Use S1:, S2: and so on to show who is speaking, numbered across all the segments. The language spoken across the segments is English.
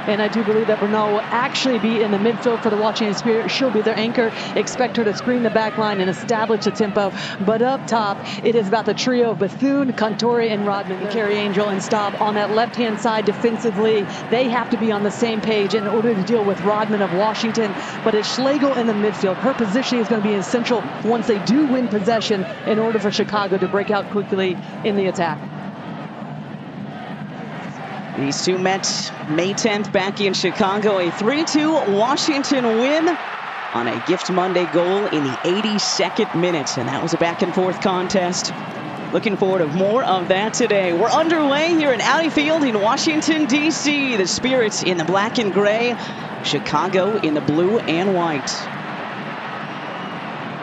S1: And I do believe that Bernal will actually be in the midfield for the Washington Spirit. She'll be their anchor. Expect her to screen the back line and establish the tempo. But up top, it is about the trio of Bethune, Cantore, and Rodman. Carrie Angel and Staub on that left-hand side defensively. They have to be on the same page in order to deal with Rodman of Washington. But it's Schlegel in the midfield. Her positioning is going to be essential once they do win possession in order for Chicago to break out quickly in the attack.
S2: These two met May 10th back in Chicago. A 3-2 Washington win on a Gift Monday goal in the 82nd minute. And that was a back-and-forth contest. Looking forward to more of that today. We're underway here at Audi Field in Washington, D.C. The Spirits in the black and gray. Chicago in the blue and white.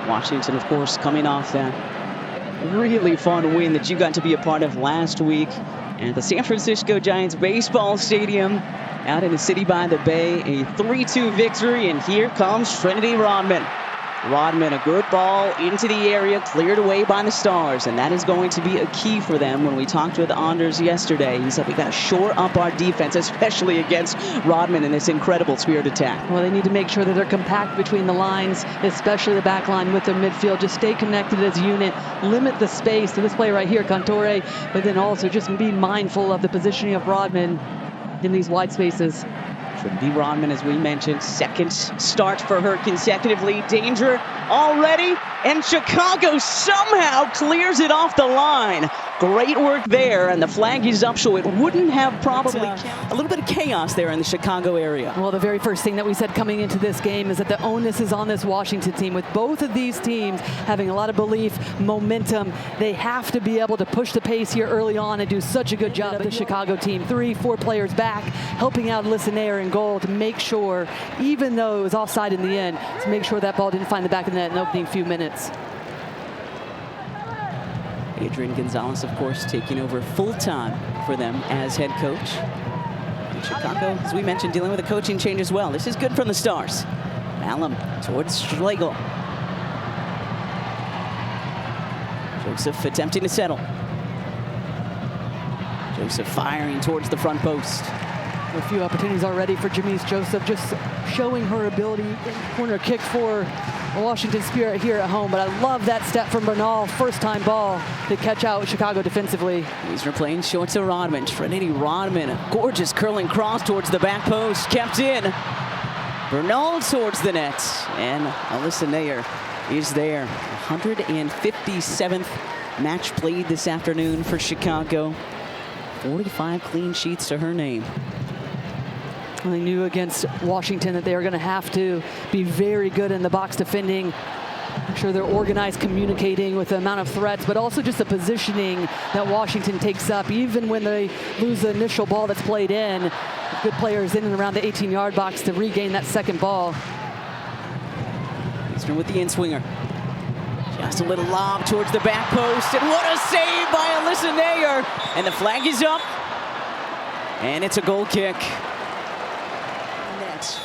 S2: Washington, of course, coming off that really fun win that you got to be a part of last week at the San Francisco Giants baseball stadium out in the city by the bay. A 3-2 victory, and here comes Trinity Rodman. Rodman, a good ball into the area, cleared away by the Stars, and that is going to be a key for them. When we talked with Anders yesterday, he said we got to shore up our defense, especially against Rodman in this incredible Spirit attack.
S1: Well, they need to make sure that they're compact between the lines, especially the back line with their midfield. Just stay connected as a unit, limit the space to this play right here, Cantore, but then also just be mindful of the positioning of Rodman in these wide spaces.
S2: Trinity Rodman, as we mentioned, second start for her consecutively. Danger already, and Chicago somehow clears it off the line. Great work there, and the flag is up, so it wouldn't have probably a little bit of chaos there in the Chicago area.
S1: Well, the very first thing that we said coming into this game is that the onus is on this Washington team. With both of these teams having a lot of belief, momentum, they have to be able to push the pace here early on and do such a good job of the Chicago team. 3-4 players back, helping out Listenair in goal to make sure, even though it was offside in the end, to make sure that ball didn't find the back of the net in the opening few minutes.
S2: Adrian Gonzalez, of course, taking over full-time for them as head coach. And Chicago, as we mentioned, dealing with a coaching change as well. This is good from the Stars. Malum towards Schlegel. Joseph attempting to settle. Joseph firing towards the front post.
S1: A few opportunities already for Jamise Joseph, just showing her ability in corner kick for Washington Spirit here at home. But I love that step from Bernal, first time ball to catch out Chicago defensively.
S2: He's replaying short to Rodman. Trinity Rodman, a gorgeous curling cross towards the back post, kept in. Bernal towards the net, and Alyssa Nair is there. 157th match played this afternoon for Chicago. 45 clean sheets to her name.
S1: They knew against Washington that they were going to have to be very good in the box defending. I'm sure they're organized, communicating with the amount of threats, but also just the positioning that Washington takes up. Even when they lose the initial ball that's played in, good players in and around the 18-yard box to regain that second ball.
S2: Eastern with the in-swinger. Just a little lob towards the back post, and what a save by Alyssa Nair! And the flag is up, and it's a goal kick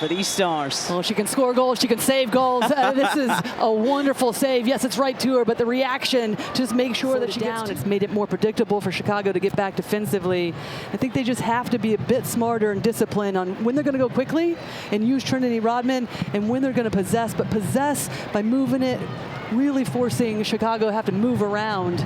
S2: for these Stars.
S1: Well, she can score goals, she can save goals. This is a wonderful save. Yes, it's right to her, but the reaction to just make sure that she gets down, it's made it more predictable for Chicago to get back defensively. I think they just have to be a bit smarter and disciplined on when they're going to go quickly and use Trinity Rodman and when they're going to possess, but possess by moving it, really forcing Chicago to have to move around.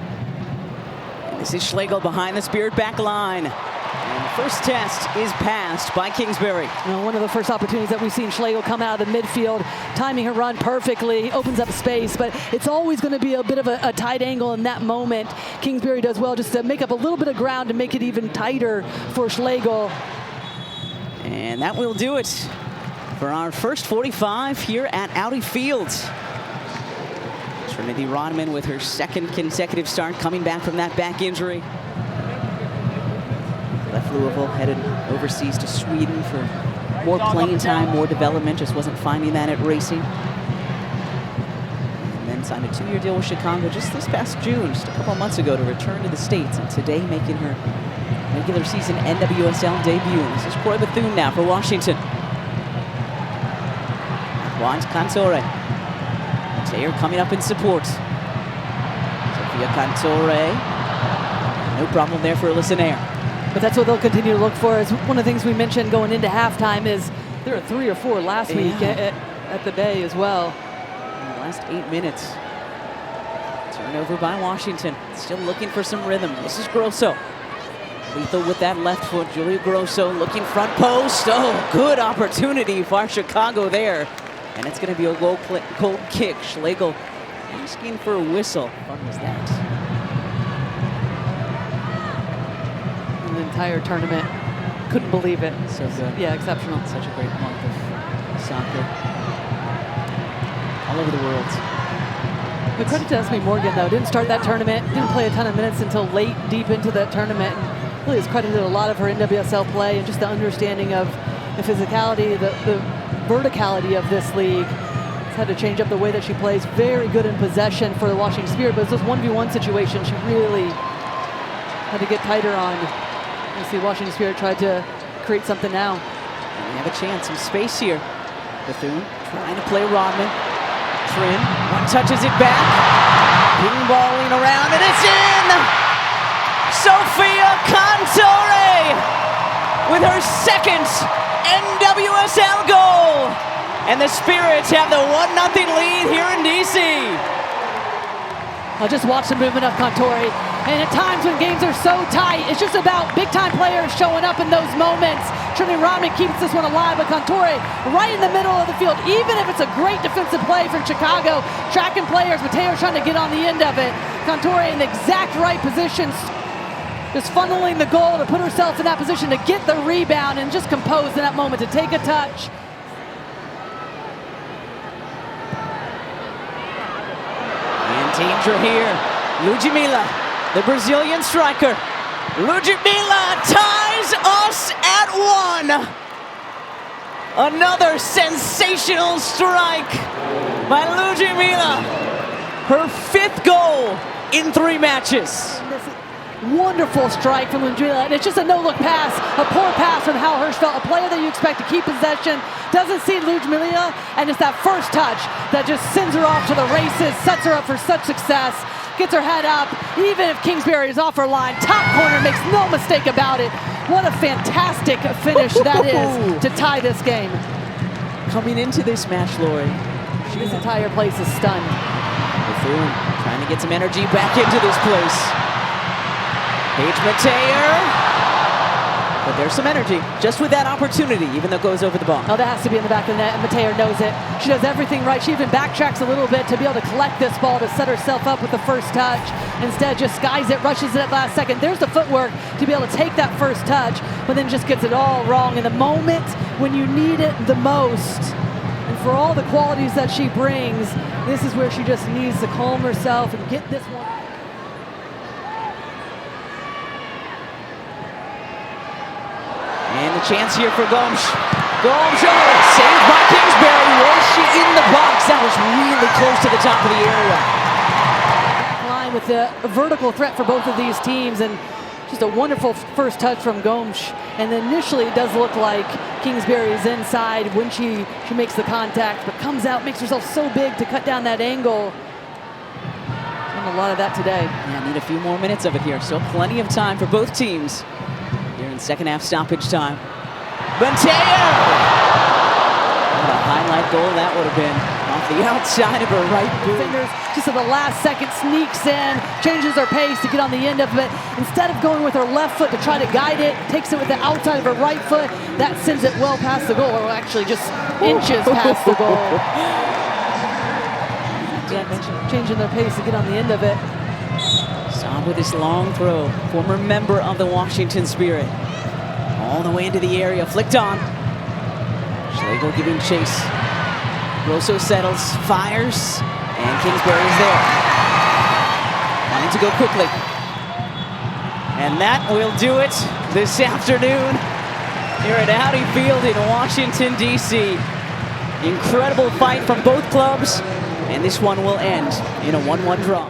S2: This is Schlegel behind the Spirit back line. And the first test is passed by Kingsbury.
S1: One of the first opportunities that we've seen Schlegel come out of the midfield, timing her run perfectly, opens up space, but it's always going to be a bit of a tight angle in that moment. Kingsbury does well just to make up a little bit of ground to make it even tighter for Schlegel.
S2: And that will do it for our first 45 here at Audi Field. Trinity Rodman with her second consecutive start, coming back from that back injury. Left Louisville, headed overseas to Sweden for more playing time, more development. Just wasn't finding that at Racing. And then signed a 2-year deal with Chicago just this past June, just a couple months ago, to return to the States. And today making her regular season NWSL debut. This is Croy Bethune now for Washington. Juan Cantore. Taylor coming up in support. Sophia Cantore. No problem there for Listenair.
S1: But that's what they'll continue to look for. Is one of the things we mentioned going into halftime is there are 3 or 4 last week at the Bay as well.
S2: In the last 8 minutes. Turnover by Washington. Still looking for some rhythm. This is Grosso. Lethal with that left foot. Julia Grosso looking front post. Oh, good opportunity for Chicago there. And it's going to be a cold kick. Schlegel asking for a whistle. How fun was that?
S1: The entire tournament. Couldn't believe it.
S2: So good.
S1: Yeah, exceptional.
S2: Such a great month of soccer. All over the world.
S1: The credit to Esme Morgan, though, didn't start that tournament, didn't play a ton of minutes until late, deep into that tournament. And really has credited a lot of her NWSL play and just the understanding of the physicality, the verticality of this league. It's had to change up the way that she plays. Very good in possession for the Washington Spirit, but it's this 1v1 situation she really had to get tighter on. You see Washington Spirit tried to create something now.
S2: And we have a chance, some space here. Bethune trying to play Rodman. Trin, one touches it back. Ping balling around, and it's in! Sophia Cantore with her second NWSL goal. And the Spirits have the 1-0 lead here in DC.
S1: I'll just watch the movement of Cantore. And at times when games are so tight, it's just about big-time players showing up in those moments. Trinity Rodman keeps this one alive, but Cantore right in the middle of the field. Even if it's a great defensive play from Chicago, tracking players, Mateo's trying to get on the end of it. Cantore in the exact right positions, just funneling the goal to put herself in that position to get the rebound and just compose in that moment to take a touch.
S2: In danger here, Ludmila, the Brazilian striker. Ludmila ties us at 1. Another sensational strike by Ludmila. Her 5th goal in 3 matches.
S1: Wonderful strike from Ludmila, and it's just a no-look pass, a poor pass from Hal Hirschfeld, a player that you expect to keep possession, doesn't see Ludmila, and it's that first touch that just sends her off to the races, sets her up for such success, gets her head up, even if Kingsbury is off her line, top corner, makes no mistake about it. What a fantastic finish that is to tie this game.
S2: Coming into this match, Lori,
S1: this entire place is stunned.
S2: Bethune trying to get some energy back into this place. Paige Mateo. But there's some energy just with that opportunity, even though it goes over the bar.
S1: Oh, that has to be in the back of the net, and Mateo knows it. She does everything right. She even backtracks a little bit to be able to collect this ball to set herself up with the first touch. Instead, just skies it, rushes it at last second. There's the footwork to be able to take that first touch, but then just gets it all wrong in the moment when you need it the most. And for all the qualities that she brings, this is where she just needs to calm herself and get this one.
S2: And the chance here for Gomes. Gomes, saved by Kingsbury. Was she in the box? That was really close to the top of the area.
S1: Line with the vertical threat for both of these teams, and just a wonderful first touch from Gomes. And initially it does look like Kingsbury is inside when she makes the contact, but comes out, makes herself so big to cut down that angle. And a lot of that today.
S2: Yeah, need a few more minutes of it here. So plenty of time for both teams. Here in second half stoppage time. Mateo! What a highlight goal that would have been. Off the outside of her right boot.
S1: Fingers just at the last second sneaks in, changes her pace to get on the end of it. Instead of going with her left foot to try to guide it, takes it with the outside of her right foot. That sends it well past the goal, or actually just inches past the goal. Changing their pace to get on the end of it.
S2: Saab with his long throw, former member of the Washington Spirit. All the way into the area, flicked on. Schlegel giving chase. Grosso settles, fires, and Kingsbury is there. Wanting to go quickly. And that will do it this afternoon here at Audi Field in Washington, D.C. Incredible fight from both clubs, and this one will end in a 1-1 draw.